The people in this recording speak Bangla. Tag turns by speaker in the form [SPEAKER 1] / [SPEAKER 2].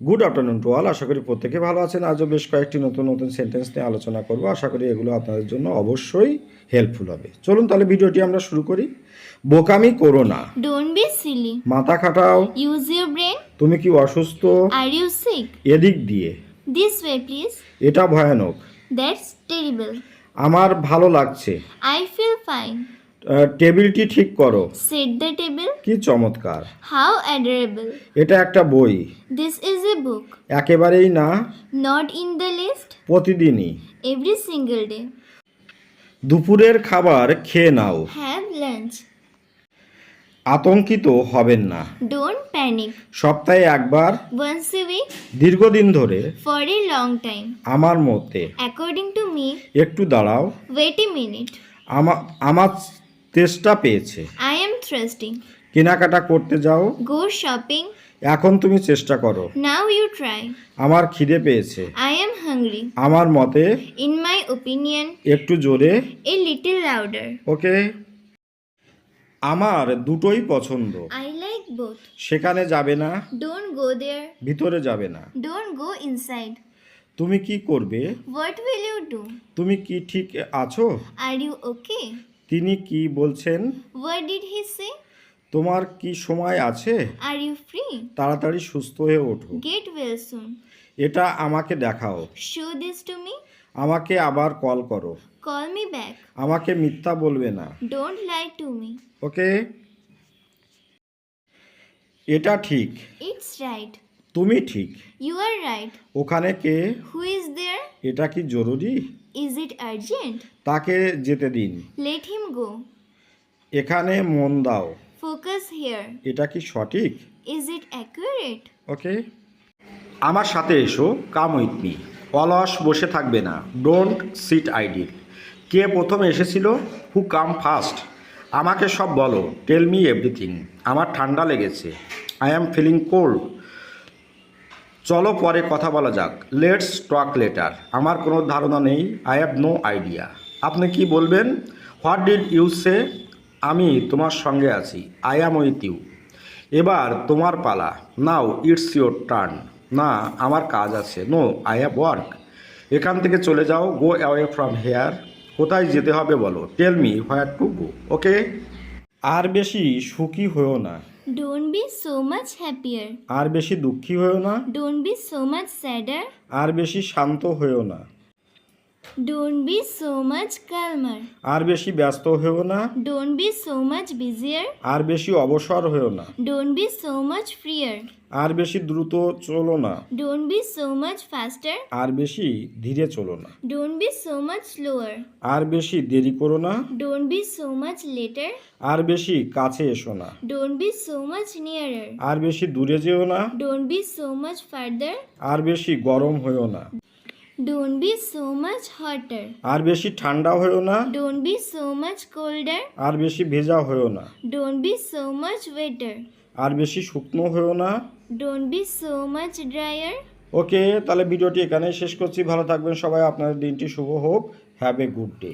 [SPEAKER 1] Good afternoon to all. আশা করি প্রত্যেকে ভালো আছেন। আজও বেশ কয়েকটি নতুন নতুন সেন্টেন্স নিয়ে আলোচনা করব। আশা করি এগুলো আপনাদের জন্য অবশ্যই হেল্পফুল হবে। চলুন তাহলে ভিডিওটি আমরা শুরু করি। বোকামি করো না।
[SPEAKER 2] Don't be silly.
[SPEAKER 1] মাথা খাটাও।
[SPEAKER 2] Use your brain.
[SPEAKER 1] তুমি কি অসুস্থ?
[SPEAKER 2] Are you sick?
[SPEAKER 1] এদিক দিয়ে।
[SPEAKER 2] This way, please.
[SPEAKER 1] এটা ভয়ানক।
[SPEAKER 2] That's terrible.
[SPEAKER 1] আমার ভালো লাগছে।
[SPEAKER 2] I feel fine.
[SPEAKER 1] টেবিলটি ঠিক করো।
[SPEAKER 2] Set the table.
[SPEAKER 1] কি চমৎকার।
[SPEAKER 2] How adorable.
[SPEAKER 1] এটা একটা বই।
[SPEAKER 2] This is a book.
[SPEAKER 1] একেবারেই না।
[SPEAKER 2] Not in the list.
[SPEAKER 1] প্রতিদিনই।
[SPEAKER 2] Every single day.
[SPEAKER 1] দুপুরের খাবার খেয়ে নাও।
[SPEAKER 2] Have lunch.
[SPEAKER 1] আতঙ্কিত হবেন না।
[SPEAKER 2] Don't panic.
[SPEAKER 1] সপ্তাহে একবার।
[SPEAKER 2] Once a week.
[SPEAKER 1] দীর্ঘদিন ধরে।
[SPEAKER 2] For a long time.
[SPEAKER 1] আমার মতে।
[SPEAKER 2] According to me.
[SPEAKER 1] একটু দাঁড়াও।
[SPEAKER 2] Wait a minute.
[SPEAKER 1] আমার তেষ্টা পেয়েছে।
[SPEAKER 2] I am thirsty.
[SPEAKER 1] কেনাকাটা করতে যাও।
[SPEAKER 2] Go shopping.
[SPEAKER 1] এখন তুমি চেষ্টা করো।
[SPEAKER 2] Now you try.
[SPEAKER 1] আমার খিদে পেয়েছে।
[SPEAKER 2] I am hungry.
[SPEAKER 1] আমার মতে।
[SPEAKER 2] In my opinion.
[SPEAKER 1] একটু জোরে।
[SPEAKER 2] A little louder.
[SPEAKER 1] ওকে। আমার দুটোই পছন্দ।
[SPEAKER 2] I like both.
[SPEAKER 1] সেখানে যাবে না।
[SPEAKER 2] Don't go there.
[SPEAKER 1] ভিতরে যাবে না।
[SPEAKER 2] Don't go inside.
[SPEAKER 1] তুমি কি করবে?
[SPEAKER 2] What will you do?
[SPEAKER 1] তুমি কি ঠিক আছো?
[SPEAKER 2] Are you okay?
[SPEAKER 1] তিনি কি বলছেন?
[SPEAKER 2] What did he say?
[SPEAKER 1] তোমার কি সময় আছে?
[SPEAKER 2] Are you free?
[SPEAKER 1] তাড়াতাড়ি সুস্থ হয়ে ওঠো।
[SPEAKER 2] Get well soon.
[SPEAKER 1] এটা আমাকে দেখাও।
[SPEAKER 2] Show this to me.
[SPEAKER 1] আমাকে আবার কল করো।
[SPEAKER 2] Call me back.
[SPEAKER 1] আমাকে মিথ্যা বলবে না।
[SPEAKER 2] Don't lie to me.
[SPEAKER 1] ওকে। এটা ঠিক।
[SPEAKER 2] It's right.
[SPEAKER 1] তুমি ঠিক।
[SPEAKER 2] You are right.
[SPEAKER 1] ওখানে কে?
[SPEAKER 2] Who is there?
[SPEAKER 1] এটা কি জরুরি?
[SPEAKER 2] Is it urgent?
[SPEAKER 1] তাকে যেতে দিন।
[SPEAKER 2] Let him go.
[SPEAKER 1] এখানে মন দাও।
[SPEAKER 2] Focus here.
[SPEAKER 1] এটা কি সঠিক?
[SPEAKER 2] Is it accurate?
[SPEAKER 1] ওকে। আমার সাথে এসো। Come with me. অলস বসে থাকবে না। Don't sit ideal. কে প্রথমে এসেছিল? Who come first? আমাকে সব বলো। Tell me everything. আমার ঠান্ডা লেগেছে। I am feeling cold. চলো পরে কথা বলা যাক। Let's talk later. আমার কোনো ধারণা নেই। I have no idea. আপনি কি বলবেন? What did you say? আমি তোমার সঙ্গে আছি। I am with you. এবার তোমার পালা। Now it's your turn. না, আমার কাজ আছে। No, I have work. এখান থেকে চলে যাও। Go away from here. কোথায় যেতে হবে বলো। Tell me where to go. ওকে। আর বেশি সুখী হয়েও না।
[SPEAKER 2] Don't be so much happier.
[SPEAKER 1] আর বেশি দুঃখী হয়েও না।
[SPEAKER 2] Don't be so much sadder.
[SPEAKER 1] আর বেশি শান্ত হয়েও না।
[SPEAKER 2] Don't be so much calmer.
[SPEAKER 1] আর বেশি ব্যস্ত হয়েও না।
[SPEAKER 2] Don't be so much busier.
[SPEAKER 1] আর বেশি অবসর হয়েও না।
[SPEAKER 2] Don't be so much freer.
[SPEAKER 1] আর বেশি দ্রুত চলো না।
[SPEAKER 2] Don't be so much faster.
[SPEAKER 1] আর বেশি ধীরে চলো না।
[SPEAKER 2] Don't be so much slower.
[SPEAKER 1] আর বেশি দেরি করো না।
[SPEAKER 2] Don't be so much later.
[SPEAKER 1] আর বেশি কাছে এসো না।
[SPEAKER 2] Don't be so much nearer.
[SPEAKER 1] আর বেশি দূরে যেও না।
[SPEAKER 2] Don't be so much farther.
[SPEAKER 1] আর বেশি গরম হয়েও না।
[SPEAKER 2] Don't be so much hotter.
[SPEAKER 1] আর বেশি ঠান্ডা হয়েও না।
[SPEAKER 2] Don't be so much colder.
[SPEAKER 1] আর বেশি ভেজা হয়েও না।
[SPEAKER 2] Don't be so much wetter.
[SPEAKER 1] আর বেশি শুকনো হয়েও না।
[SPEAKER 2] Don't be so much drier.
[SPEAKER 1] ওকে, তাহলে ভিডিওটি এখানেই শেষ করছি। ভালো থাকবেন সবাই। আপনাদের দিনটি শুভ হোক। Have a good day.